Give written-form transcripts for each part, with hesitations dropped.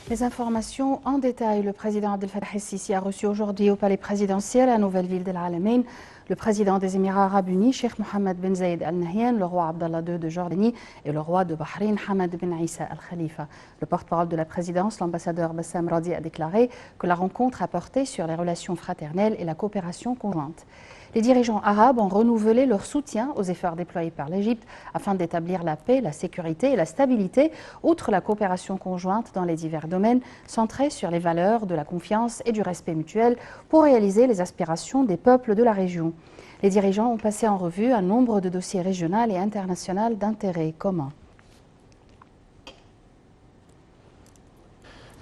Les informations en détail. Le président Abdel Fattah el-Sisi a reçu aujourd'hui au palais présidentiel à Nouvelle-Ville d'El Alamein le président des Émirats arabes unis, Cheikh Mohammed Ben Zayed Al Nahyan, le roi Abdallah II de Jordanie et le roi de Bahreïn, Hamad Ben Issa Al Khalifa. Le porte-parole de la présidence, l'ambassadeur Bassam Radi, a déclaré que la rencontre a porté sur les relations fraternelles et la coopération conjointe. Les dirigeants arabes ont renouvelé leur soutien aux efforts déployés par l'Égypte afin d'établir la paix, la sécurité et la stabilité, outre la coopération conjointe dans les divers domaines centrés sur les valeurs de la confiance et du respect mutuel pour réaliser les aspirations des peuples de la région. Les dirigeants ont passé en revue un nombre de dossiers régionaux et internationaux d'intérêt commun.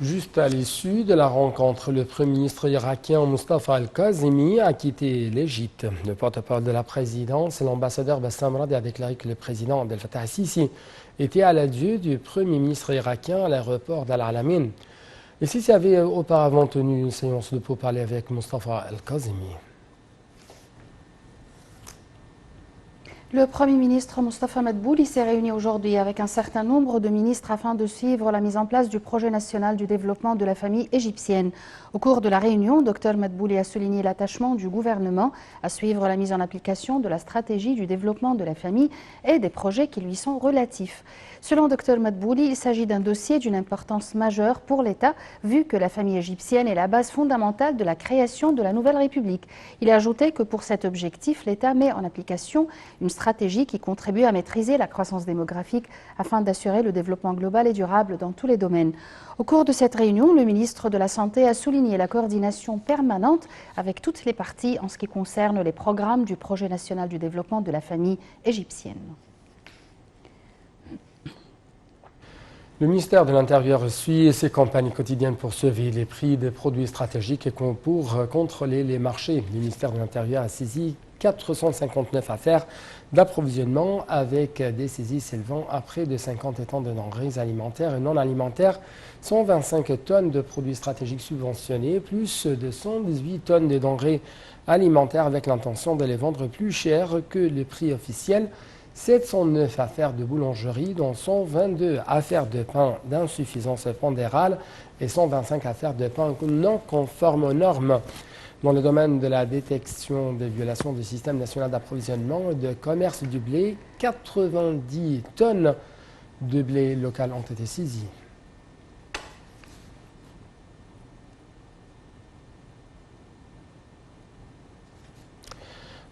Juste à l'issue de la rencontre, le Premier ministre irakien Mustafa Al-Kazemi a quitté l'Égypte. Le porte-parole de la présidence, l'ambassadeur Bassam Radi, a déclaré que le président Abdel Fattah el-Sisi était à l'adieu du Premier ministre irakien à l'aéroport d'Al Alamein. El Sisi avait auparavant tenu une séance de pourparlers avec Mustafa Al-Kazemi. Le Premier ministre Mostafa Madbouli s'est réuni aujourd'hui avec un certain nombre de ministres afin de suivre la mise en place du projet national du développement de la famille égyptienne. Au cours de la réunion, Dr Madbouli a souligné l'attachement du gouvernement à suivre la mise en application de la stratégie du développement de la famille et des projets qui lui sont relatifs. Selon Dr Madbouli, il s'agit d'un dossier d'une importance majeure pour l'État, vu que la famille égyptienne est la base fondamentale de la création de la nouvelle République. Il a ajouté que pour cet objectif, l'État met en application une stratégie qui contribue à maîtriser la croissance démographique afin d'assurer le développement global et durable dans tous les domaines. Au cours de cette réunion, le ministre de la Santé a souligné la coordination permanente avec toutes les parties en ce qui concerne les programmes du projet national du développement de la famille égyptienne. Le ministère de l'Intérieur suit ses campagnes quotidiennes pour surveiller les prix des produits stratégiques et pour contrôler les marchés. Le ministère de l'Intérieur a saisi 459 affaires d'approvisionnement avec des saisies s'élevant à près de 50 tonnes de denrées alimentaires et non alimentaires, 125 tonnes de produits stratégiques subventionnés, plus de 118 tonnes de denrées alimentaires avec l'intention de les vendre plus cher que le prix officiel. 709 affaires de boulangerie, dont 122 affaires de pain d'insuffisance pondérale et 125 affaires de pain non conformes aux normes. Dans le domaine de la détection des violations du système national d'approvisionnement et de commerce du blé, 90 tonnes de blé local ont été saisies.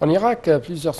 En Irak, plusieurs